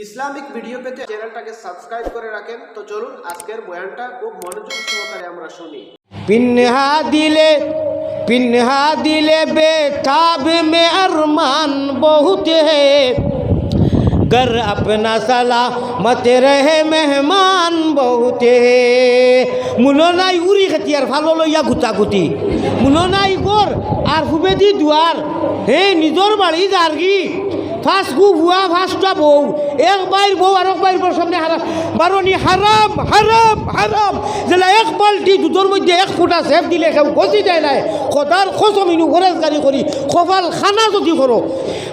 Islamic video পেতে চ্যানেলটাকে subscribe করে রাখেন। তো চলুন আজকের বয়ানটা খুব মনোযোগ সহকারে আমরা শুনি। पिन्हा दिले बेताब में अरमान बहुत है, घर अपना सलामत रहे मेहमान बहुत है। मुनो नाई उरी खतियार फालो लइया गुतागुती मुनो नाई गोर আর ফুবেদি দুয়ার হে নিজর বাড়ি যারগি ফার্স্ট গু ভুয়া ফার্স্টটা বউ এক বাইর বউ আর এক বাইর বউ সামনে হারাম বারণি হারাম হারাম হারাম যেলা এক বালটি দুধের মধ্যে এক ফুটা সেফ দিলে কেউ গছি যায় না খোদার খোসমিনু গরেজগারি করি কপাল খানা যদি করো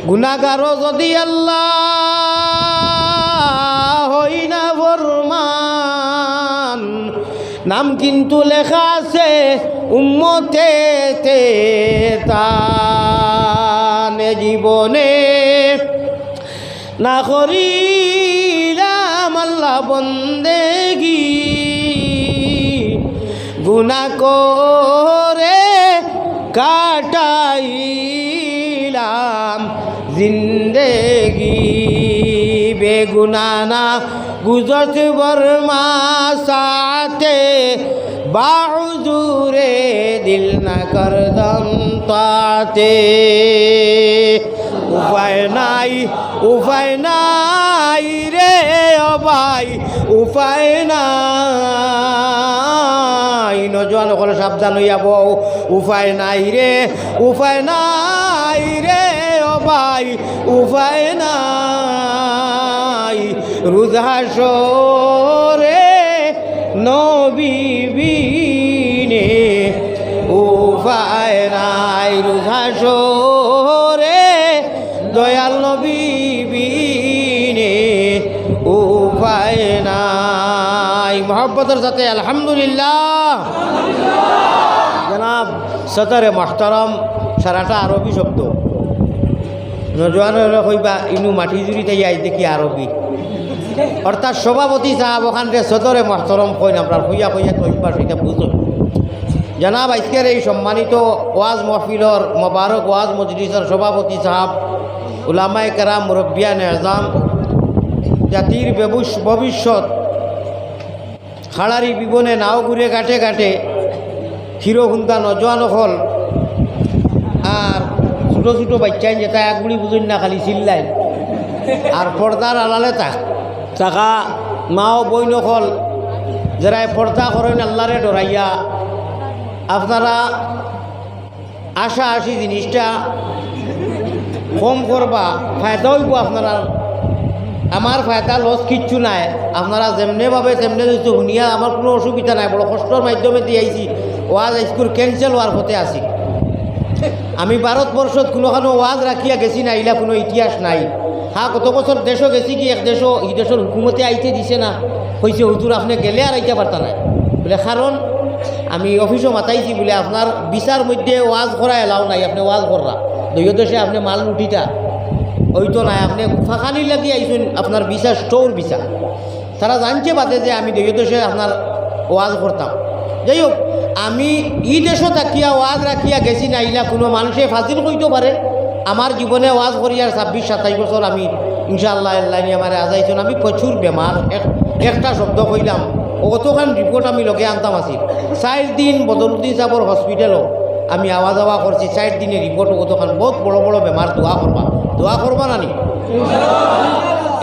গুনাহগারও যদি আল্লাহ হই না ফরমান নাম কিন্তু লেখা আছে উম্মতে তানে জীবনে না করিলাম আল্লাহ বন্দেগি গুনাহ করে কাটাইলাম জিন্দেগি বেগুনা না গুজরত বর্মা সাথে বাউজুরে দিল না করদম তাতে উপায় নাই রে ও ভাই উপায় নাই নজওয়ান হলে সাবধান হইয়া বউ উপায় নাই রে ও ভাই উপায় নাই রুজহাসরে নবীবিনে উপায় নাই রুজহাসরে দয়াল নবীবিনে উপায় নাই মোহাব্বতের সাথে আলহামদুলিল্লাহ। জনাব সদরে মোহতারম সারাটা আরবি শব্দ নজওয়ানের কইবা ইনু মাটি জুড়ি তাই আজ দেখি আরবি অর্থাৎ সভাপতি সাহেব ওখানে সদরে মোহতারম কইন আপনার হইয়া কইবা সেটা বুঝুন। জনাব আজকের এই সম্মানিত ওয়াজ মহফিলর মোবারক ওয়াজ মজলিসের সভাপতি সাহেব উলামায়ে কেরাম মুরব্বিয়ান আযম জাতির ভবিষ্যৎ খাড়ারি বিবনে নাও ঘুরে ঘাটে ঘাটে হিরোহুন্দা নজওয়ান হল আর ছোটো ছোটো বাচ্চাই যেটা একগুলি বুঝুন না খালি চিল্লাই আর পর্দার আড়ালে থাকা মাও বই নকল যারা পর্দা করেন আল্লাহরে ডরাইয়া আপনারা আশা আসি জিনিসটা কম করবা ফায়দা হইব আপনারা আমার ফায়দা লস কিচ্ছু নাই আপনারা যেমনেভাবে তেমনে যদি শুনিয়া আমার কোনো অসুবিধা নাই বড় কষ্টর মাধ্যমে দিয়ে আইছি ওয়াজ স্কুল ক্যান্সেল হওয়ার হতে আসি আমি ভারতবর্ষত কোনোখানো ওয়াজ রাখিয়া গেছি না ইলা কোনো ইতিহাস নাই। হ্যাঁ কত বছর দেশও গেছি কি এক দেশও এই দেশের হুকুমতে আইতে দিছে না হয়েছে হুজুর আপনি গেলে আর আইতে পারতা না বলে কারণ আমি অফিসও মাতাইছি বলে আপনার বিচার মধ্যে ওয়াজ করা এলাও নাই আপনি ওয়াজ কররা দুই দেশে আপনি মাল উঠিটা ওই তো নাই আপনি ফাঁকানি লাগিয়ে আইসুন আপনার বিচার স্টোর বিচার তারা জানছে বাদে যে আমি দুই দেশে আপনার ওয়াজ করতাম। যাই হোক আমি ই দেশও থাকিয়া ওয়াজ রাখিয়া গেছি না ইলা কোনো মানুষে ফাজিল কইতে পারে আমার জীবনে ওয়াজ করি আর 26-27 বছর আমি ইনশাআল্লাহ আল্লাহ আমার আজাইছেন আমি প্রচুর বেমার একটা শব্দ কইলাম অতখান রিপোর্ট আমি লগে আনতাম আছি 4 দিন বদরুদ্দিন সাহেবর হসপিটালও আমি আওয়া যাওয়া করছি 4 দিনের রিপোর্ট অতখান বহুত বড় বড় বেমার দোয়া করবা নানি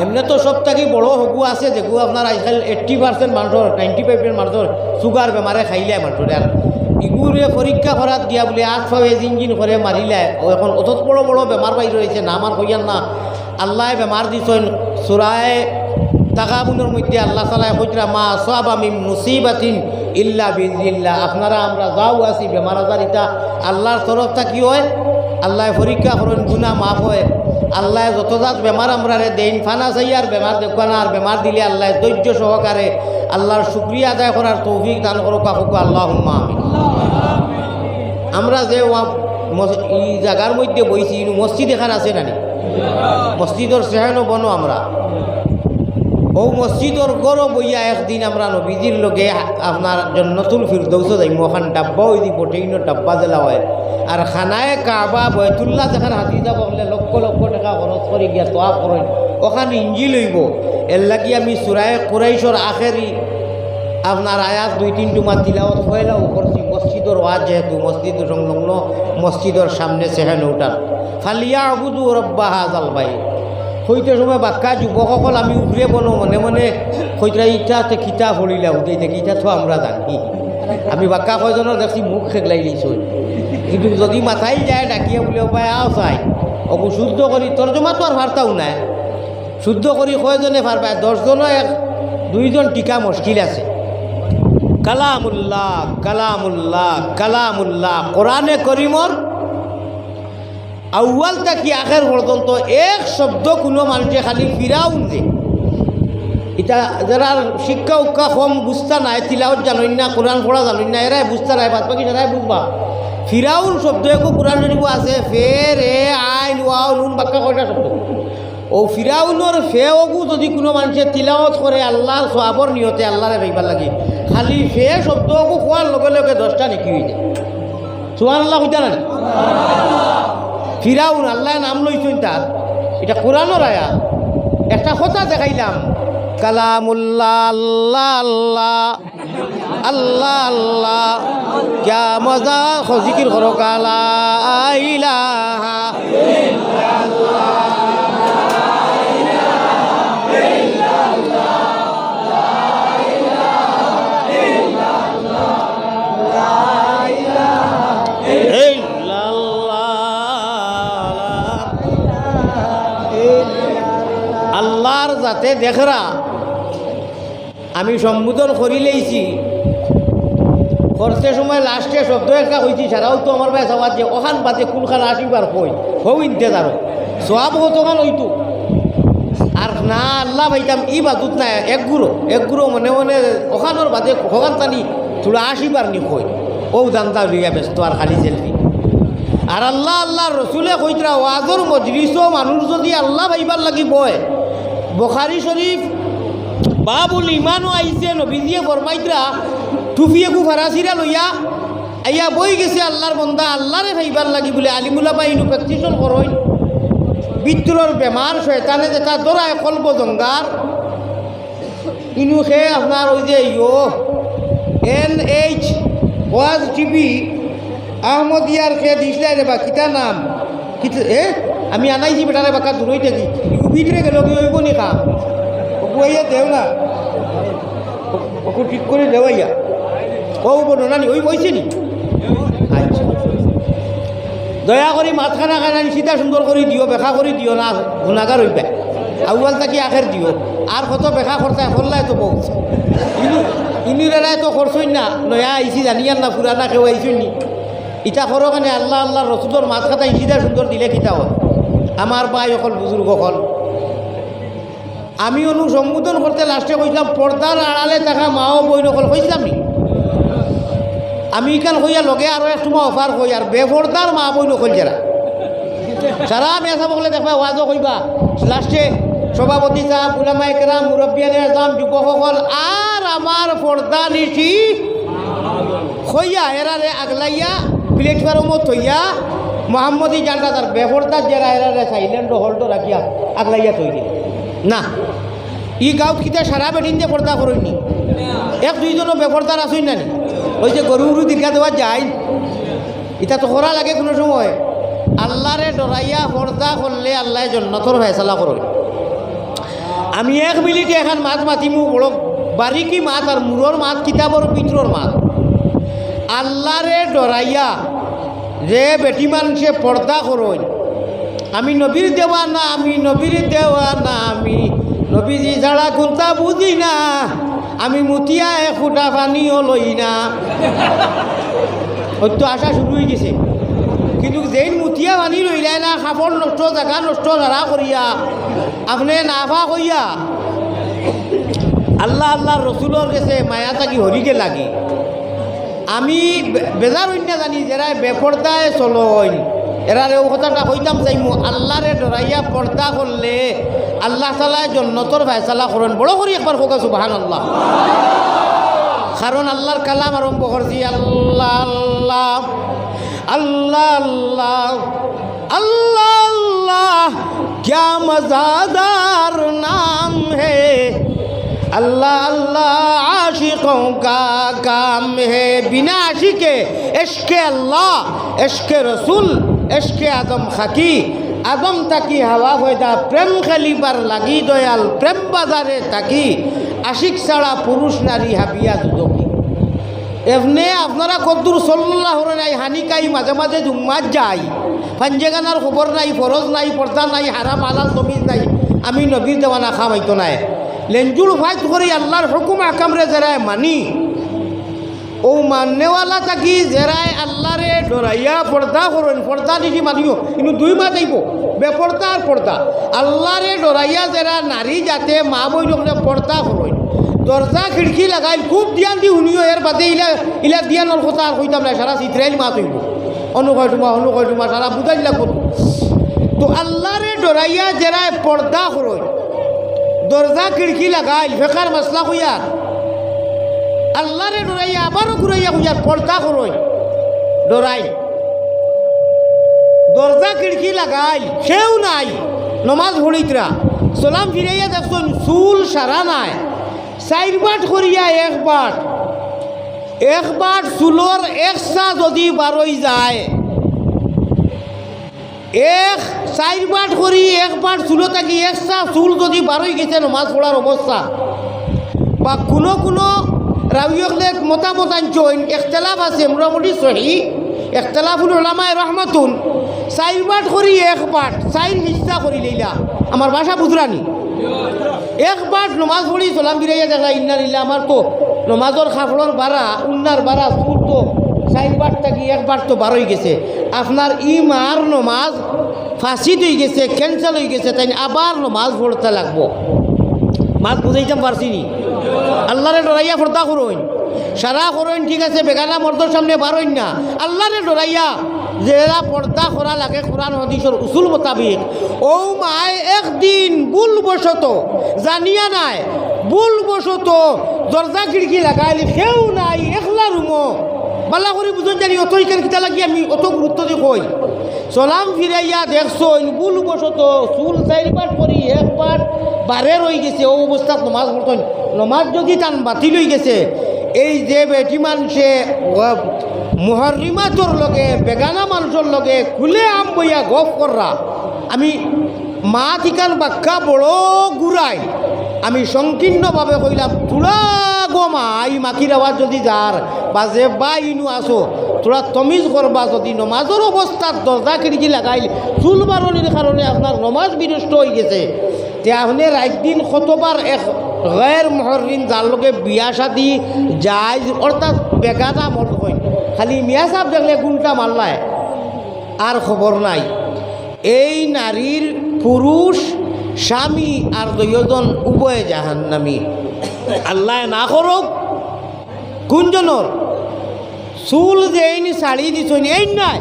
এমনি তো সব থাকি বড় হগু আছে যেগু আপনার আজকাল 80% মানুষের 95% মানুষের সুগার বেমারে খাইলে মানুষের আর ইগুরে পরীক্ষা করাত দিয়া বলে 8 ইঞ্জিন করে মারিলে এখন অত বড় বড় বেমার বাইর রয়েছে না আমার কইয়ান না আল্লাহ বেমার দিছেন সূরায়ে তাগাবুনের মধ্যে আল্লাহ তাআলা কইরা মা আসাবা মিন মুসিবাতিন ইল্লা বিইজনিল্লাহ আপনারা আমরা যাও আছি বেমার আজার এটা আল্লাহর তরফ থেকে হয় আল্লাহ পরীক্ষা করেন গুনাহ মাফ হয় আল্লাহ যতজাত বেমার আমরা দেন ফানা চাইয়ার বেমার দেখবা না আর বেমার দিলে আল্লাহ ধৈর্য সহকারে আল্লাহর শুকরিয়া আদায় করার তৌফিক দান করুক কাকুকে আল্লাহুম্মা আমিন। আমরা যে এই জায়গার মধ্যে বইছি মসজিদ এখানে আছে নানি মসজিদের সেহানো বনো আমরা ও মসজিদর গরো বইয়া একদিন আমরা নবীজির লগে আপনার জন্নতুল ফিরদৌস যাইম, ওখান ডাব্বা ওই দি প্রোটিন ডাব্বা জেলা হয়। আর খানায় কাবা বয়তুল্লাহ যেখান হাতি যাব বলে লক্ষ লক্ষ টাকা খরচ করে গিয়া তোয়া করেন, ওখান ইঞ্জি লইব। এর লাগি আমি সুরায় কুরাইশর আখেরি আপনার আয়াত 2-3 টুমা তিলাওয়াত হইলাও করছি। মসজিদর ওয়াজ যেহেতু মসজিদ সংলগ্ন মসজিদর সামনে সেহেন উঠান ফালিয়া আবুদু রব্বা হাজাল ভাই হইতে সময় বাক্কা যুবকসকল আমি উপরে বনো মনে মনে হইতরা ইটাতে কিতা ফলিলা উঠাইতে কিতা তো আমরা জানি। আমি বাক্কা কয়জনের দেখছি মুখ খেগলাই দিয়েছ, কিন্তু যদি মাথায় যায় ডাকিয়া বলে পায় আও চাই অকু শুদ্ধ করি তর্জমা তো আর ভারতাও নাই, শুদ্ধ করি কয়জনে ভার পায় 10 জনে 2 জন টিকা মুশকিল আছে। কালামুল্লাহ কালামুল্লাহ কালামুল্লাহ কোরআনে করিমর আউয়াল থাকি আখের পর্যন্ত এক শব্দ কোনো মানুষে খালি ফিরাউন যে এটা যারা শিক্ষা উক্ষা কম বুঝতা নাই, তিলাওয়াত জানেন না, কোরআন পড়া জানেন না, এরাই বুঝতা নাই, বাদ বাকি সেরাই বুঝবা। ফিরাউন শব্দ একো কোরআন শরীফ আছে, ফে রে আইন ওয়াও নুন বাক্কা কয়টা শব্দ। ও ফিরাউনের ফেওগু যদি কোনো মানুষে তিলাওয়াত করে আল্লাহর সওয়াবর নিয়তে আল্লাহরে ভাইবার লাগে, খালি ফে শব্দকু খোয়ার লগে লগে 10টা নেকি হয়ে যায়। সুবহানাল্লাহ কইতা না? ফিরাউন আল্লাহ নাম লইছেন তার, এটা কোরআনের আয়াত। একটা কথা দেখাইলাম, কালামুল্লাহ আল্লাহ আল্লাহ আল্লাহ আল্লাহ ক্যা মজা জিকির করো কালা ইলাহা আল্লাহর যাতে দেখরা আমি সম্বোধন করি লেইছি করতে সময় লাস্টে শব্দ একটা কইছি, সারাও তো আমার ভাই সবার যে ওখান বাদে কোনখান আসিবার কই হও ইন্তেজারো সব কতখান হইতো। আর না আল্লাহ ভাইতাম ই বাদুত না এক গুঁড়ো মনে মনে ওখানোর বাদে ওখান টানি তোরা আসিবার নি কই ও দান্তা লইয়া ব্যস্ত আর খালি সেলফি। আর আল্লাহ আল্লাহ রসুলে কইতরা ওয়াজর মজলিসও মানুষ যদি আল্লাহ ভাইবার লাগি বয়, বুখারী শরীফ বাবুল ইমানও আইছে, নবীজিয়ে ফরমাইতরা টুফিয়েকু ফারাসিরা লইয়া আইয়া বই গেছে আল্লাহর বন্দা আল্লাহরে ভাইবার লাগি বলে আলিমুল্লাহ বা ইনু প্র্যাকটিশন করইন। বিদ্রোর বেমার শয়তানে যেটা দরায় কলব জঙ্গার ইনু খে আপনার ওই যে NH ওয়াজ টিভি আহমদিয়ার খে দিসলাই রে বা কিতা নাম কিতা আমি আনাইছি বেটারে বাকা দূরই থাকি ভিতরে গেল কি হইব নি কাম ওইয়া দেও না ওকে ঠিক করে দেওয়াইয়া ও বনানি ওই বইছে নি। আচ্ছা দয়া করে মাথাখানা খানানি সীতা সুন্দর করে দিও, বেখা করে দিও না গুণাগার হইবে। আউয়াল তাকি আখের দিও, আর কত বেখা খরচা করলাই তো বহুত ইনিরাই তো খরচই না, নয়া আইসি জানিয়ার না পুরানা কেউ আইসই নি। ইটা করো কেন আল্লাহ আল্লাহ রসুলের মাছ খাতা ইসিদা সুন্দর দিলে কিতা হয়। আমার ভাই অকল বুজুর্গ হল আমি সম্বোধন করতে লাস্টে কইলাম পর্দার আড়ালে থাকা মাও বই নকল কইছিলাম নি আমি এখান কইয়া লগে আরও এক সময় অফার কই আর বেপর্দার মা বই নকল যারা সারা মেসা বকলে দেখবা ওয়াজও কইবা লাস্টে সভাপতি সাহেব উলামায়ে কেরাম মুরব্বিয়ানে আজম যুবকসকল আর আমার পর্দা নিশি কইয়া এরারে আগলাইয়া প্লেটফর্মত থইয়া মোহাম্মদী জানটা তার বেপর্দার যারা এরারে সাইলেন্ট হল্ট রাখিয়া আগলাইয়া থই দিল না। ই গাঁৱত কিতা সারা বেটিন যে পর্দা করইনি 1-2জনও বেপর্দার আসই না নি ওই যে গরু গরু দীর্ঘা দেওয়া যায় এটা তো করা লাগে কোনো সময়। আল্লাহরে ডরাইয়া পর্দা করলে আল্লাহ জন্নতর ফয়সালা করই। আমি 1 মিনিটে এখন মাছ মাতিমু বড় বারিকি মাছ আর মুরর মাছ কিতাবর পিত্রর মাছ। আল্লাহরে ডরাইয়া যে বেটি মানুষে পর্দা করই, আমি নবীর দেওয়া না, আমি নবীর দেওয়া না, আমি নবীজি ছাড়া কোনটা বুঝি না, আমি মুতিয়া ফুটা পানিও লই না। হয়তো আসা শুরু হয়ে গেছে, কিন্তু যেই মুতিয়া পানি লইলাই না কাপড় নষ্ট জায়গা নষ্ট ধারা করিয়া আপনি নাফা কইয়া আল্লাহ আল্লাহ রসুলের কাছে মায়া থাকি হরিকে লাগি। আমি বেজার হইন না জানি যারা বেপর্দায় চলইন এরারে ও কথাটা কইতাম চাইমু আল্লাহরে ডরাইয়া পর্দা করলে আল্লাহ তাআলা জান্নাতের ফয়সালা করেন। বড় করে একবার হোক সুবহানাল্লাহ। কারণ আল্লাহর কালাম আরম্ভ করছি আল্লাহ আল্লাহ আল্লাহ আল্লাহ अल्लाह अल्लाह क्या मज़ेदार नाम है, अल्लाह अल्लाह आशिकों का काम है। बिना आशिके इश्क़ अल्लाह इश्क़ रसूल इश्क़ आदम खाकी आदम ताकी हवा होता प्रेम खलीबार लगी दयाल प्रेम बाजारे ताकी आशिक ছাড়া পুরুষ নারী হাবিয়া দুদকি। এমনি আপনারা কদ্দুর সাল্লাল্লাহু আলাইহি হানিকাই মাঝে মাঝে জুম্মাত যাই, পাঞ্জেগানার খবর নাই, ফরজ নাই, পর্দা নাই, হারাম হালাল তমিজ নাই, আমি নবীর দেওয়ানা খামাইতো নাই। লেঞ্জুর ফাইট করি আল্লাহর হুকুম আকামরে যারায় মানি ও মাননেওয়ালা থাকি যারায় আল্লাহরে ডরাইয়া পর্দা করেন, পর্দা দিদি মানিও কিন্তু দুই মাস আইব বেপর্দা আর পর্দা। আল্লাহরে ডরাইয়া যারা নারী যাতে মা বই লোকরে পর্দা করেন, দরজা খিড়কি লাগাই খুব ধ্যান দি শুনিও, এর বাদে ইলা ইলা দিয়ানোর কথা আর কইতাম না, সারা চিত্রাইল মাছ হইব অনুকয় তোমা সারা বুঝাই লাগব। তো আল্লাহরে ডরাইয়া যারা পর্দা করেন, দরজা খিড়কি লাগাই ফেকার মশলা কইয়ার আল্লাহরে ডরাইয়া আবারও ঘুরাইয়া কইয়ার পর্দা করেন, ডরাই দরজা খিড়কি লাগাই কেউ নাই নমাজ পড়িতরা সালাম ফিরাইয়া দেখছেন চুল সারা নাই, চাইরবাট করিয়া একবার চুলোর একসা যদি বারোই যায়, এক চাইরবাট করি একবার চুলো থাকি একসা চুল যদি বারোই গেছে নমাজ পড়ার অবস্থা, বা কোনো রাউয়কলে মতামত আনছেন ইখতিলাফ আছে মোটামুটি সহি ইখতিলাফুল উলামায়ে রহমাতুন, চাইরবাট করি একবার চাইর হিস্সা করি লইলা আমার ভাষা বুঝরানি, একবার নমাজ পড়ি সালাম ফিরাইয়া দেখা ইন্না লিল্লাহ, আমার তো নমাজের খাফড়র বাড়া উন্নার বাড়া চুল তো চাইরবার থাকি একবার তো বারোই গেছে, আপনার মার নমাজ ফাঁসিদ হয়ে গেছে, ক্যান্সেল হয়ে গেছে, তাই আবার নমাজ পড়তে লাগবো। মাছ বুঝাইতাম পারছি নি? আল্লাহরে ডরাইয়া পর্দা করইন, সারা করইন ঠিক আছে, বেগানা মর্দর সামনে বারইন না, আল্লাহরে ডরাইয়া যেরা পর্দা করা লাগে কোরআন হাদিসের উসুল মোতাবিক। ও মায় একদিন ভুলবশত জানিয়া নাই ভুলবশত দরজা খিড়কি লাগাইলি কেউ নাই একলা রুমো বালা করে বুঝুন জানি অত ইকান কিতা লাগি আমি অত গুরুত্ব দিয়ে কই, সালাম ফিরাইয়া দেখছইন ভুলবশত চুল চাইরবার করি একবার বারে রয়ে গেছে, ও অবস্থাত নমাজ পড়তেন, নমাজ যদি টান বাতিল হয়ে গেছে, এই যে বেটি মানুষে মুহররিমাতর লগে বেগানা মানুষের লগে খুলে আম বইয়া গফ কররা, আমি মা ঠিকান বাক্কা বড় গুড়াই, আমি সংকীর্ণভাবে কইলাম তোরা গো মা এই মাখির আওয়াজ যদি যার বাজে বা ইনু আসো তোরা তমিজ করবা, যদি নমাজের অবস্থাত দরজা খিড়কি লাগাইল চুল বারণের কারণে আপনার নমাজ বিনষ্ট হয়ে গেছে, তে আপনি রাত দিন কতবার এক গैर মুহররিম যার লোকে বিয়া শাদি যায় অর্থাৎ বেগানা মত হয়, খালি মিয়া সাহেব দেখলে গুলটা মারলায় আর খবর নাই। এই নারীর পুরুষ স্বামী আর দুইজন উভয় জাহান্নামী। আল্লাহ না করুক কোনজনের চুল যে এই শাড়ি দিছন এই নাই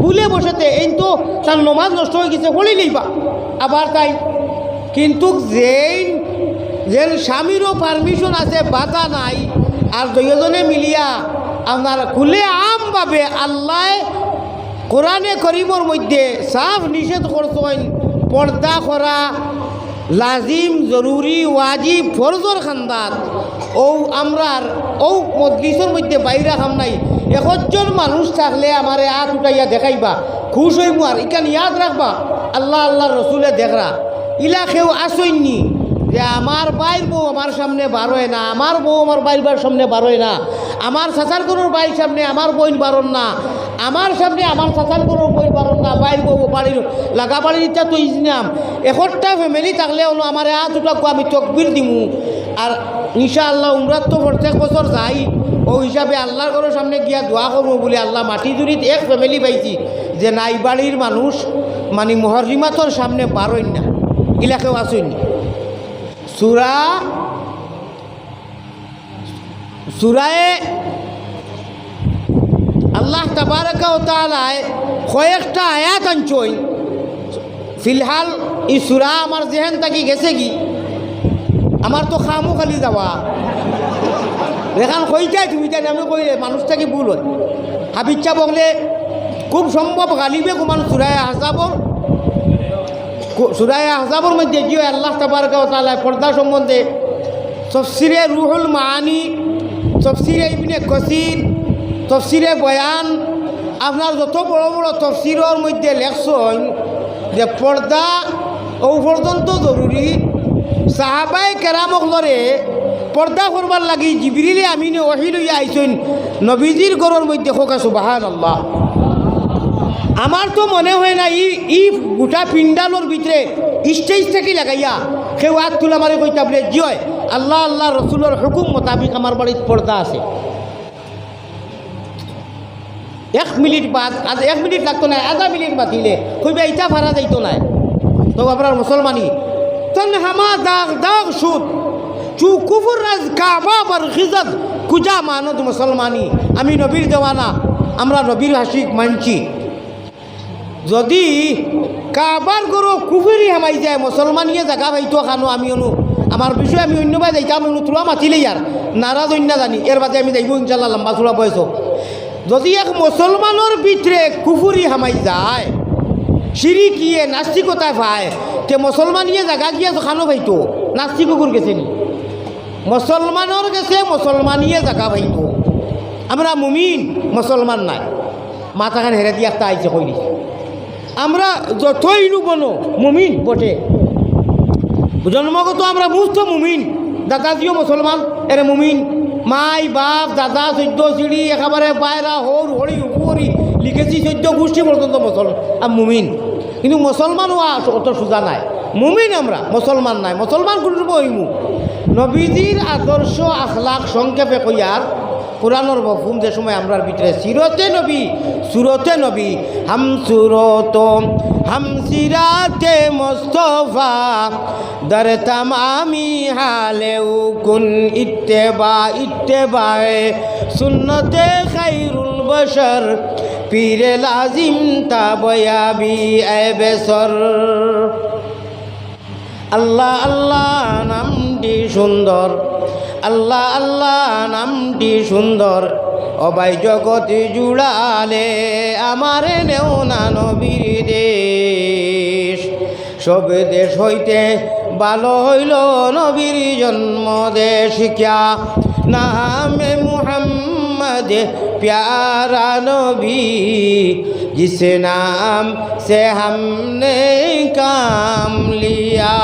ভুলে বসেতে, এই তো তার নমাজ নষ্ট হয়ে গেছে বলেই নেইবা আবার তাই, কিন্তু যেন স্বামীরও পারমিশন আছে বাধা নাই, আর দুইজনে মিলিয়া আপনার খুলে আমভাবে আল্লাহ কোরআনে করিমর মধ্যে সাফ নিষেধ করছেন পর্দা করা লাজিম জরুরি ওয়াজিব ফরজর খান্দাত। ও আমরার ও মজলিসের মধ্যে বাইরা খাম নাই, একজন মানুষ থাকলে আমারে হাত উঠাইয়া দেখাইবা খুশ হইব, আর ইকান ইয়াদ রাখবা আল্লাহ আল্লাহর রসুলে দেখরা ইলা কেউ আসইনি যে আমার বাইর বউ আমার সামনে বারোয় না, আমার বউ আমার বাইরবার সামনে বারোয় না, আমার চাচার গরুর বাইর সামনে আমার বইন বারণ না, আমার সামনে আমার চাচার গরুর বইন বারণ না, বাইর বউ বাড়ির লাগা বাড়ির ইচ্ছা তো ইজনাম একটা ফ্যামিলি থাকলে হলো আমার হাত উঠাকো আমি তকবির দিমু। আর ইনশাআল্লাহ উমরাত তো প্রত্যেক বছর যাই, ও হিসাবে আল্লাহর ঘরের সামনে গিয়া দোয়া করবো বলে আল্লাহ মাটি জুড়িত এক ফ্যামিলি পাইছি যে নাই বাড়ির মানুষ মানে মুহররিমাতর সামনে বারোই না, ইলাকেও আসেনি। সূরায়ে আল্লাহ তাবারাকা ওয়া তাআলা কয়েকটা আয়াত আনছেন, ফিলহাল ই সুরা আমার জেহেন থাকি গেছে কি আমার তো খামো খালি যাওয়া দেখান কইটাই তুমি তাই আমি কইলে মানুষ থাকি ভুল হয় হাবিচ্ছা বললে খুব সম্ভব গালিবে কুমান সুরায় আহজাবর মধ্যে যে আল্লাহ তাবারক ওয়া তাআলা পর্দা সম্বন্ধে তফসিরে রুহুল মাআনি তফসিরে ইবনে কাসির তফসিরে বয়ান আপনার যত বড় বড় তফসিরের মধ্যে লেখছেন যে পর্দা ও পর্যন্ত জরুরি সাহাবায়ে কেরামক লরে পর্দা করবার লাগি জিবরিলে আমিনে ওহী লইয়া আইছেন নবীজির ঘরের মধ্যে খোকা সুবহানাল্লাহ। আমার তো মনে হয় না ই গোটা পিন্ডালোর ভিতরে স্টেজ থেকে লাগাইয়া কেউ হাত তুলা মারি কইতা বলে জিয় আল্লাহ আল্লাহ রসুলের হুকুম মোতাবিক আমার বাড়ির পর্দা আছে। 1 মিনিট বাদ 1 মিনিট লাগতো না, আধা মিনিট বাতিলে কইবে এইটা ভাড়া যাইতো না। তো আপনার মুসলমানি তন হামা দাগ দাগ সুদ চু কুফর রাজ কাবা বর খিজত কুজা মানত মুসলমানি। আমি নবীর দেওয়ানা, আমরা নবীর হাসিক মানছি। যদি কাবার গরো কুফুরি হামাই যায় মুসলমানিয়ে জাগা ভাইতো খানো আমি অনু আমার বিষয়ে আমি অন্যবাই যাইতাম অনু তোলা মাতিলেই আর নারাজ অন্য জানি এর বাদে আমি যাইব ইনশাল্লাহ লম্বা চূড়া বয়স। যদি এক মুসলমানের ভিতরে কুফুরি হামাই যায় শিরিকিয়ে নাস্তিকতায় পায় তে মুসলমানিয়ে জাগা গিয়ে খানো ভাইতো নাস্তিক কুকুর গেছে নি মুসলমানের গেছে মুসলমানিয়ে জাগা ভাইতো। আমরা মুমিন মুসলমান নাই মাথাখান হেরে দিয়ে একটা আইছে কই দিছে আমরা যতই বনো মুমিন বটে জন্মগত আমরা মুক্ত মুমিন দাদাজিও মুসলমান এরে মুমিন মাই বাপ দাদা 14 সিঁড়ি একেবারে পায়রা হর হরি উপরি লিখেছি 14 গোষ্ঠী পর্যন্ত মুসলমান মুমিন। কিন্তু মুসলমান হওয়া অত সোজা নাই, মুমিন আমরা মুসলমান নাই। মুসলমান কোনরূপ হইমু নবীজির আদর্শ আখলাক সংক্ষেপে কইয়ার কোরআনের মফহুম যে সময় আমরার ভিতরে সিরতে নবী সুরতে নবী হাম সুরত হাম সিরাতে মুস্তাফা দর তামামি হালেউ কুন ইত্তেবায়ে সুন্নতে খায়রুল বশর পীরে লাজিম তাবয়াবি এবেসর। আল্লাহ আল্লাহ নামটি সুন্দর, আল্লাহ আল্লাহ নামটি সুন্দর, অবাই জগতে জুড়ালে আমার নেও না নবীর দেশ। সব দেশ হইতে ভালো হইল নবীর জন্ম দেশ ক্যা নামে মুহাম্মদ প্যারা নবী জিসে নাম সে हमने কাম লিয়া।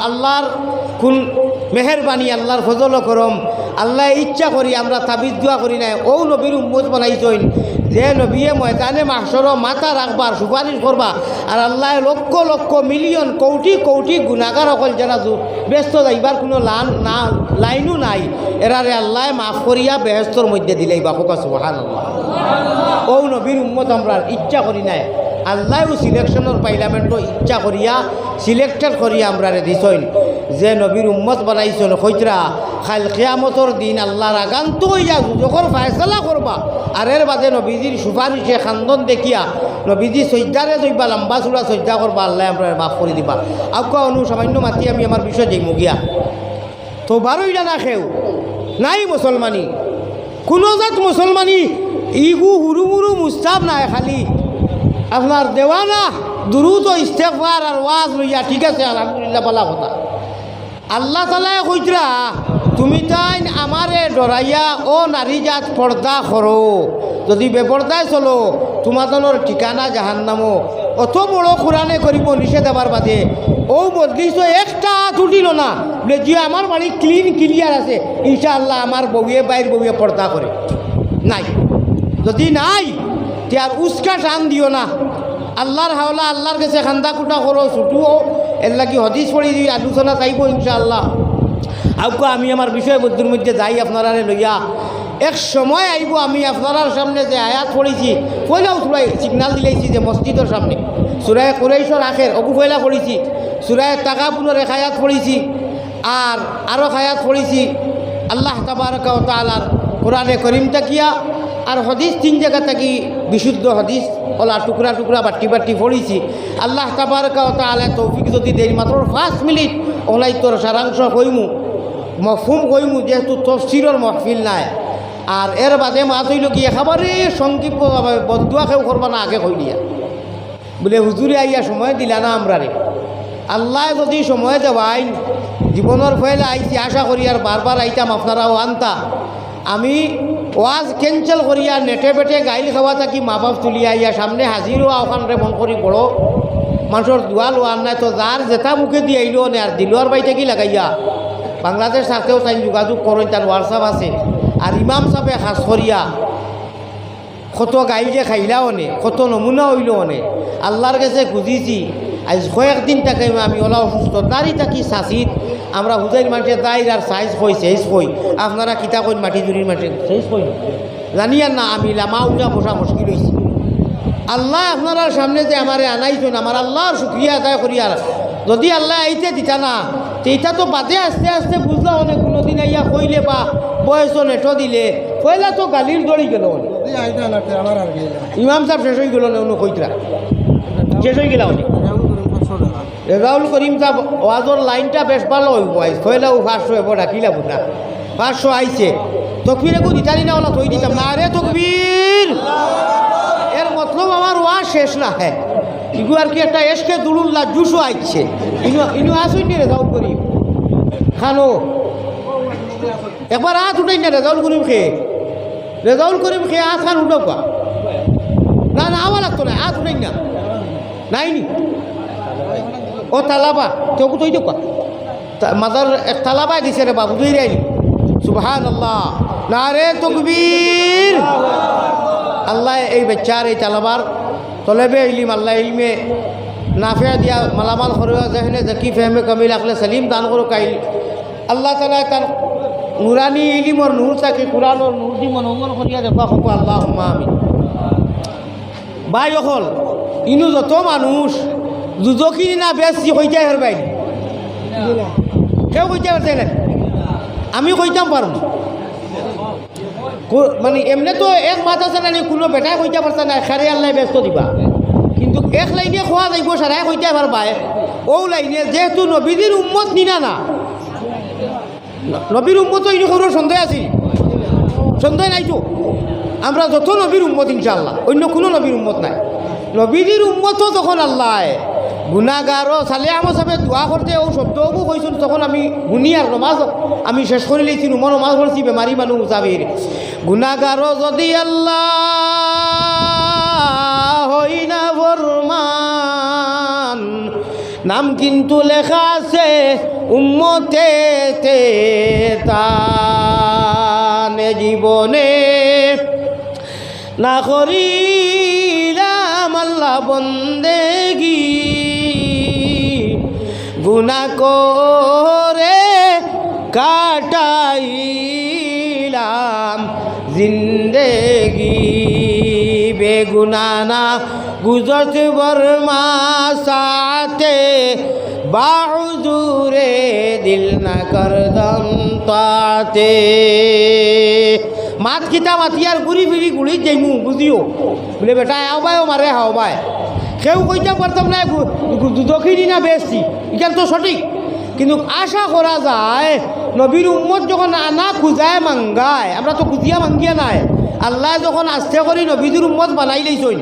আল্লাহর কোন মেহরবানি, আল্লাহর ফজল করম, আল্লাহ ইচ্ছা করি আমরা তাবিজ দোয়া করি নাই ও নবীর উম্মত বানাইছেন যে নবীয়ে ময়দানে মাহশর মাথা রাখবার সুপারিশ করবা। আর আল্লাহ লক্ষ লক্ষ মিলিয়ন কোটি কোটি গুণাগার অকল যারা ব্যস্ত যাইবার কোনো লাইনও নাই এরারে আল্লাহ মাফ করিয়া বেহেস্তর মধ্যে দিলেই বা কোকা সুবহানাল্লাহ। ও নবীর উম্মত আমরা ইচ্ছা করি নাই, আল্লাহও সিলেকশনের পার্লামেন্টও ইচ্ছা করিয়া সিলেক্টেড করিয়া আমরা দিছেন যে নবীর উম্মত বানাইছেন। হইতরা খাল কিয়ামতর দিন আল্লাহর আগান্ত হইয়া যখন ফায়সালা করবা আর এর বাদে নবীজির সুপারিশে খান্দন দেখিয়া নবীজি সজ্জারে যাইবা লম্বা চূড়া সজ্জা করবা আল্লাহ আমরা মাফ করে দিবা। আউকা অনু সামান্য মাতি আমি আমার বিষয় যাই মুগিয়া তো বারোইটা না খেও নাই মুসলমানি কোনো জাত মুসলমানি ইগু হুরু মুরু মুস্তাব নাই, খালি আপনার দেওয়ানা দুরুদ ও ইস্তেগফার আর ওয়াজ লইয়া ঠিক আছে আলহামদুলিল্লাহ বলা কথা। আল্লাহ তাআলা কইতরা তুমি তাই আমারে ডরাইয়া ও নারী জাত পর্দা করো, যদি বেপর্দায় চলো তোমাদের ঠিকানা জাহান্নামো। অত বড় কোরআনে করিব নিষেধ আবার বাদে ও বদলিস একটা তুটিল না বলে যে আমার বাড়ি ক্লিন ক্লিয়ার আছে ইনশাআল্লাহ আমার বউয়ে বাইর বউয়ে পর্দা করে নাই। যদি নাই তে আর উস্কা টান দিও না। আল্লাহর হাওলা আল্লাহর কাছে খান্দা কুটা করো ছুটুও এর লাগি হদিস পড়ি দিই আলোচনা চাইব ইনশাআল্লাহ। আউকা আমি আমার বিষয়বস্তুর মধ্যে যাই আপনারা লইয়া এক সময় আইব আমি আপনার সামনে যে আয়াত পড়েছি পয়লাও সুরাই সিগনাল দিলেছি যে মসজিদের সামনে সুরায় কুরাইশের আখের অগু পয়লা পড়েছি, সুরায় তাকাবুনের এক আয়াত পড়েছি আর আরও আয়াত পড়েছি আল্লাহ তাবারকা ওয়া তাআলার কোরআনে করিম তাকিয়া আর হদিস 3 জায়গা থাকি বিশুদ্ধ হদিস ওলা টুকরা টুকরা বাটি বাটি পড়িছি আল্লাহ তাবারকা ওয়া তাআলা তৌফিক যদি দেই মাত্র 5 মিনিট ওলাই তোর সারাংশ কইমু মফহুম কইমু যেহেতু তফসিরের মাহফিল নাই আর এর বাদে মাত হইল কি একেবারে সংক্ষিপ্তভাবে বদুয়া কেউ করবা না আগে কই দিয়া বলে হুজুরে আইয়া সময় দিলা না আমরা রে আল্লাহ যদি সময় দেওয়াই জীবনের ফলে আইছি আশা করি আর বারবার আইতাম আপনারাও আনতা আমি ওয়াজ ক্যান্সেল করিয়া নেটে পেটে গাইল খাওয়া থাকি মা বাপ তুলিয়া আইয়া সামনে হাজির হওয়া ওখানে মন করি বড় মানুষের দোয়া লোয়ার নাই তো যার জেতা মুখে দিয়ে আইল নে আর দিলোয়ার বাড়িতে কি লাগাইয়া বাংলাদেশ থাকতেও তাই যোগাযোগ করেন তার হোয়াটসঅ্যাপ আছে আর ইমাম সাহেবে খাস করিয়া কত গাইল যে খাইলাও নে কত নমুনা হইল নে আল্লাহর কাছে খুঁজিছি আজ কয়েকদিন তাকে আমি ওলা অসুস্থ দাঁড়ি থাকি সাঁচিত আমরা হুজাইর মাঠে দাইর আর সাইজ কই শেষ কই আপনারা কিতা কইন মাটি জুড়ির মাঠে শেষ কই জানিয়ার না আমি লামা উঠা বসা মুশকিল হয়েছি আল্লাহ আপনারা সামনে যে আমারে আনাইছেন আমার আল্লাহর শুক্রিয়া আদায় করি আর যদি আল্লাহ আইতে দিতা না তো এটা তো বাদে আস্তে আস্তে বুঝলা অনেক কোনোদিন আইয়া কইলে বা বয়স নেটো দিলে পয়লা তো গালির দড়ি গেল ইমাম সাহেব শেষ হয়ে গেল না অন্য কইতরা শেষ হয়ে গেল অনেক রেজাউল করিম সাহেব ওয়াজর লাইনটা বেশ ভালো হইব পয়লাও 500 এবার ডাকিলা বুঝা 500 আইছে তকবির একু দিতারি না ওলা থই দিতাম না আরে তকবীর এর মতলব আমার ওয়াজ শেষ না হ্যাঁ ইগু আর কি একটা এসকে দুলুল্লাহ জুসও আইছে ইনু আসুন নি রেজাউল করিম খানো একবার হাত উঠাই না রেজাউল করিম খেয়ে হাত খান উঠাও কা না না আওয়া লাগতো না হাত উঠাই না নাইনি ও তালাবা তোকে তৈ দোকা মাদার এক তালাবাই দিছে রে বাবু দুই রাইনি সুবহানাল্লাহ না রে তকবীর আল্লাহ এই বাচ্চার এই তালাবার তলেবে ইলিম আল্লাহ ইলমে নাফিয়া দিয়া মালামাল খরুয়া যেখানে জাকি ফেহমে কামিল আকলে সালিম দান করো কাইল আল্লাহ তালা তার নুরানি ইলিমর নূর থাকে কোরআনর নূর দি মনোমন করিয়া দেখা হব আল্লাহ আমিন বাই অকল ইনু যত মানুষ দুজকিনি না বেশি কইতে হের বাইন কেউ কইতে পারছে না আমি কইতাম পারব মানে এমনি তো এক মাত আছে না কোনো বেটাই কইতে পারছে না খারে আল্লাহ ব্যস্ত দিবা কিন্তু এক লাইনে খোয়া যাইব সারাই কইতে পারবাই ও লাইনে যেহেতু নবীদের উম্মত নিনা না নবীর উম্মত ইনি কোনো সন্দেহ আছে সন্দেহ নাই তো আমরা যত নবীর উম্মত ইনশাআল্লাহ অন্য কোনো নবীর উম্মত নাই নবীদের উম্মতও তখন আল্লাহ গুণাগারও সালে আমার সাথে দোয়া করতে ও শব্দও কইছিল তখন আমি শুনি আর নমাজ আমি শেষ করে লেছি নুমো নমাজ পড়ছি বেমারি মানুষ মুসাফির গুণাগারও যদি আল্লাহ হই না ফরমান নাম কিন্তু লেখা আছে উম্মতে তানে জীবনে না করিলাম আল্লাহ বন্দেগি গুনাহ করে কাটাইলাম জিন্দেগি বেগুনা না গুজরত বর্মা সাথে বাহুজুরে দিল না করদম তাতে মাত কিতা মাতিয়ার গুড়ি ফিরি গুড়ি যাইমু বুঝিও বলে বেটা হাওবায়ও মারে হাওবায় কেউ কইতে পারতাম না দক্ষিণী না বেশি এখান তো সঠিক কিন্তু আশা করা যায় নবীর উম্মত যখন আনা খুঁজায় মাঙ্গায় আমরা তো খুঁজিয়া মাঙ্গিয়া নাই আল্লাহ যখন আস্তে করি নবীদের উম্মত বানাই লাইছই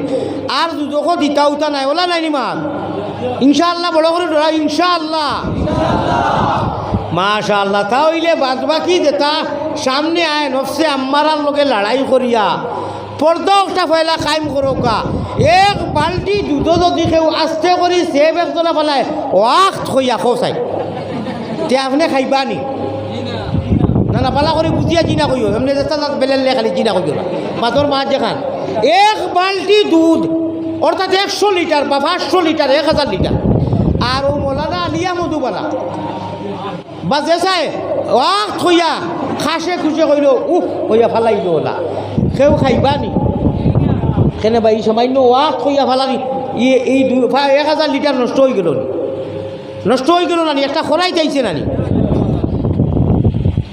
আর যখন দিতা উতা নাই ওলা নাই নিমান ইনশাআল্লাহ বড় করে ধরা ইনশাআল্লাহ মাশাআল্লাহ তাহলে বাদ বাকি যেটা সামনে আয় নফসে আম্মারার লগে লড়াই করিয়া পর্দকটা ফেলা কায়েম করোকা এক বাল্টি দুধ যদি কেউ আস্তে করি সেব একজনা ফেলায় ওয়াক্ত হইয়া খোসাই তে আপনি খাইবা নি না না পালা করে বুঝিয়া জিনা কইও এমনি চেষ্টা বেলেলে খালি জিনা কইও মাতর মাছ যেখান এক বাল্টি দুধ অর্থাৎ 100 লিটার বা 500 লিটার 1000 লিটার আর ও মোলানা আলিয়া মধুবালা বা যেসাই ওয়াক্ত হইয়া খাসে খুশে কইল হইয়া ফালাইল ওলা কেউ খাইবা নি কেনে বা এই সামান্য ওয়াক্ত হইয়া ফালানি এই 1000 লিটার নষ্ট হয়ে গেল নানি একটা খরাই চাইছে নানি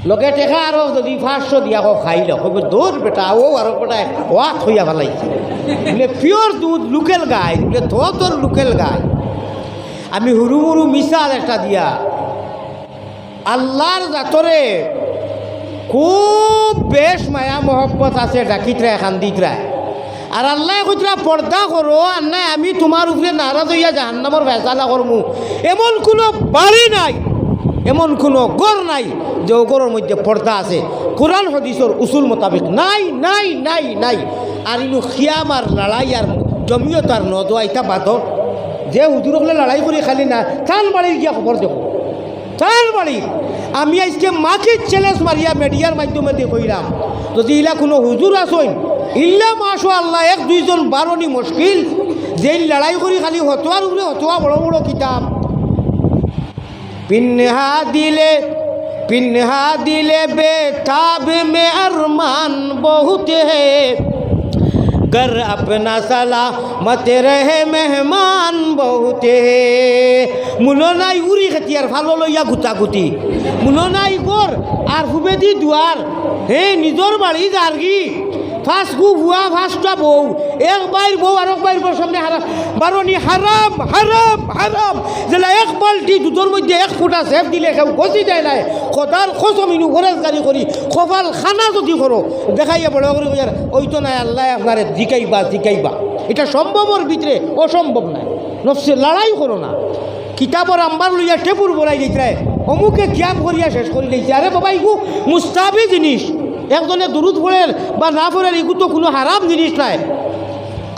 লগে টেকা আরো যদি 500 দিয়া খাইল দৌড় বেটা ও আরো বেটা ওয়াক্ত হইয়া ফালাইছে বলে পিওর দুধ লোকেল গাই, বলে তোর লোকেল গাই। আমি হুরুমুরু মিসাল একটা দিয়া আল্লাহর জাতরে খুব বেশ মায়া মহব্বত আছে ডাকিতরায় খান্দিতরায়। আর আল্লাহ কইতরা পর্দা করো, আর নাই আমি তোমার উপরে নারাজ হইয়া জাহান্নামর ফেসালা করমু। এমন কোনো বাড়ি নাই, এমন কোনো গড় নাই যে ও গড়ের মধ্যে পর্দা আছে। কোরআন হাদিসের উসুল মোতাবেক নাই নাই নাই নাই। আর ইনু খিয়াম আর লড়াই আর জমিয়ত আর নদোয়া ইটা বাদর যে হুজুর হলে লড়াই করে খালি না তার বাড়ির গিয়া খবর দেখো, তার বাড়ি। আমি আজকে মাকে চ্যালেঞ্জ মারিয়া মিডিয়ার মাধ্যমে দেখইলাম, যদি ইলা কোনো হুজুর আসইন ইল্লা মাশা আল্লাহ এক দুইজন বারণী মুশকিল, যে লড়াই করি খালি হতোয়ার উপরে হতোয়া বড় বড় কিতাব। पिन्हा दिले बेताब में अरमान बहुत है, घर अपना सलामत रहे मेहमान बहुत है। मुनो নাই উড়ি খেতিয়ার ভালো লইয়া গুতাগুতি, মুনো নাই গর আর হুবেদি দুয়ার হে নিজর বাড়ি যারগি ফার্স্ট গু ভুয়া ফার্স্টটা বউ এক বাইর বউ আর এক বাইর বউ সামনে হারাম বারণী হারাম হারাম হারাম। যেটা এক বালটি দুধের মধ্যে এক ফুটা সেফ দিলে কেউ গছি যায় নাই। খোদার খোঁজমিনু গরেজগারি করি কপাল খানা যদি করো দেখাইয়া বড় করে ওই তো নাই আল্লাহ আপনারে জিকাইবা জিকাইবা। এটা সম্ভবর ভিতরে অসম্ভব নাই। নফসে লড়াই করো না। কিতাবর আম্বার লইয়া টেপুর বলাই দিতে অমুকে ক্যাম্প করিয়া শেষ করে দিয়েছে। আরে বাবা ইগু মুস্তাবি জিনিস, একজনে দুরুদ পড়েন বা না পড়েন এগু তো কোনো হারাম জিনিস নাই।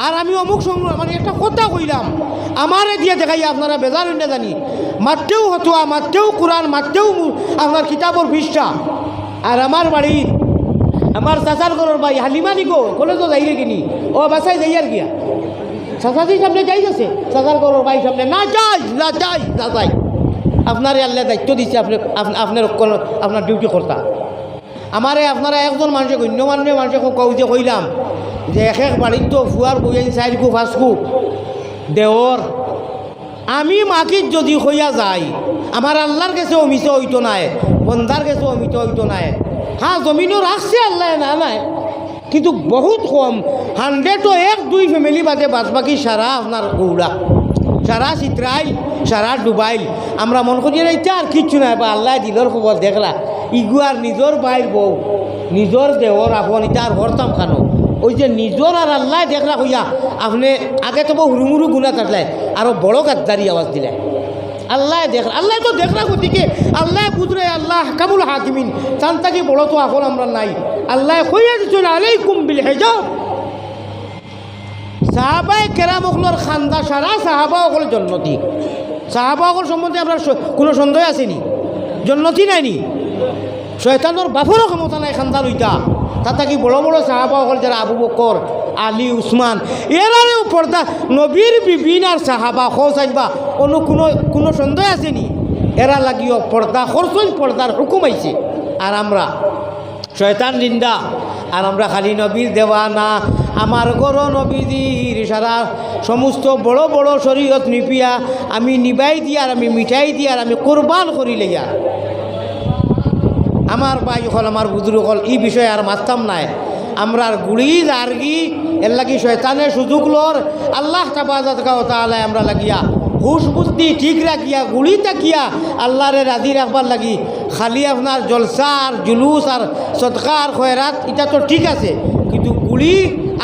আর আমি অমুক মানে একটা কথা কইলাম আমারে দিয়ে দেখাইয়া আপনারা বেজার না জানি মারতেও হতোয়া মারতেও কোরআন মারতেও আপনার কিতাবর পৃষ্ঠা। আর আমার বাড়ি আমার চাচার ঘরের ভাই হালিমানি গো কলেজও যাইলে কিনি ও বাসায় যাই আর গিয়া চাচাজির সামনে যাই গেছে চাচার ঘরের ভাই সামনে না যাই না যাই না যাই। আপনারে আল্লাহ দায়িত্ব দিচ্ছে আপনি আপনার ডিউটি কর্তা। আমারে আপনারা একজন মানুষে গণ্যমান্য মানুষে যে কইলাম যে এক এক বাড়ির তো ফুয়ার বইয়াই চাইকু ফাঁসকু দেওর আমি মাকির যদি হইয়া যাই আমার আল্লাহর কাছে অমিত হইতো নাই, বন্দার কাছে অমিত হইতো নাই। হ্যাঁ জমিনও রাখছে আল্লাহ না নাই, কিন্তু বহুত কম 100 এক দুই ফ্যামিলি বাদে বাদ বাকি সারা আপনার গৌড়া সারা চিত্রাইল সারা ডুবাইল। আমরা মন করি এইটা আর কিচ্ছু নাই বা আল্লাহ দিলর খবর দেখলা ইগু আর নিজর বাইর বউ নিজর দেহর আপন এটা আর হরতাম খানো ওই যে নিজর আর আল্লাহ দেখলা হইয়া আপনি আগে তো হুরুমুরু গুণা থাকলে আরো বড় গাদ্দারি আওয়াজ দিলে আল্লাহ দেখ আল্লাহ তো দেখলা গতিকে আল্লাহ বুঝরে আল্লাহ কামুল হাকিমিন তান তাকে বড় তো এখন আমরা নাই। আল্লাহ কইয়া দিচ্ছেন আলাইকুম বিল হিজাব। সাহাবায়ে কেরামগুলোর খান্দা সারা সাহাবাসকল জন্নতি। সাহাবাসকল সম্বন্ধে আপনার কোনো সন্দেহ আসেনি? জন্নতি নাইনি? শয়তানোর বাফরও ক্ষমতা নাই খান্দা লইতা। তাতে কি বড় বড় সাহাবাসকল যারা আবু বকর আলী উসমান এরারেও পর্দা নবীর বিবিন আর সাহাবা খোঁজাইবা অন্য কোনো সন্দেহ আসেনি? এরা লাগিও পর্দা খরচই পর্দার হুকুম আইছে। আর আমরা শয়তান নিন্দা আর আমরা খালি নবীর দেওয়ানা। আমার গর নবীজির সারা সমস্ত বড় বড় শরীয়ত নিপিয়া আমি নিবাই দিয়ার আমি মিঠাই দিয়ার আমি কোরবান করিলে আর আমার ভাই হল আমার বুজুর্গ হল এই বিষয়ে আর মারতাম নাই। আমরার গুড়ি জার্গি এর লাগি শয়তানের সুযোগ লর আল্লাহ তাআলা আমরা লাগিয়া হুশ বুদ্ধি ঠিক রাখিয়া গুড়ি তাকিয়া আল্লাহরে রাজি রাখবার লাগি খালি আপনার জলসা আর জুলুস আর সদকা আর খয়রাত এটা তো ঠিক আছে, কিন্তু গুড়ি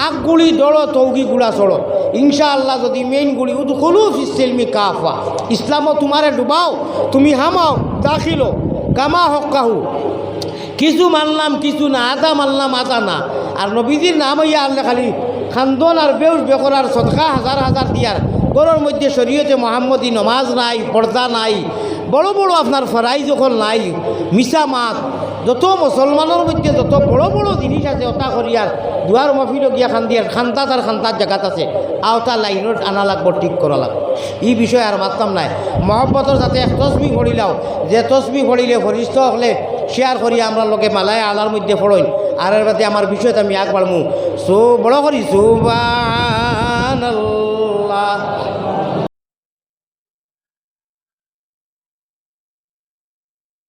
আগ গুড়ি দড়ো তৌগি গুড়া চড়ো ইনশাআল্লাহ। যদি মেইন গুড়ি উদখুলু ফিস-সিলমি কাফা, ইসলামও তোমারে ডুবাও তুমি হামাও দাখিলো কামা হক্কাহু। কিছু মানলাম কিছু না, আদা মানলাম আদা না। আর নবীজির নাম হইয়া আল্লাহ খালি খান্দন আর বেউস বেকর আর সদকা হাজার হাজার দিয়ার গরুর মধ্যে শরীয়তে মোহাম্মদী নমাজ নাই, পর্দা নাই, বড় বড় আপনার ফরাই যখন নাই, মিশা মাত যত মুসলমানের মধ্যে যত বড় বড় জিনিস আছে ওটা করিয়ার দুয়ার মফিল গিয়া খান্দিয়ার খান্তাত আর খান্তার জায়গাত আছে আওতা লাইনত আনা লাগবো, ঠিক করা লাগবো। এই বিষয়ে আর মারতাম নাই। মহব্বতর সাথে এক তসবি ফড়িলাও, যে তসবি ফড়িলে ফরিষ্ঠ হলে শেয়ার করিয়া আমরা লোকে মালায় আলার মধ্যে ফড়ইন। আর এর বাদে আমার বিষয়তে আমি আগ বাড়মু বড় করি সুবা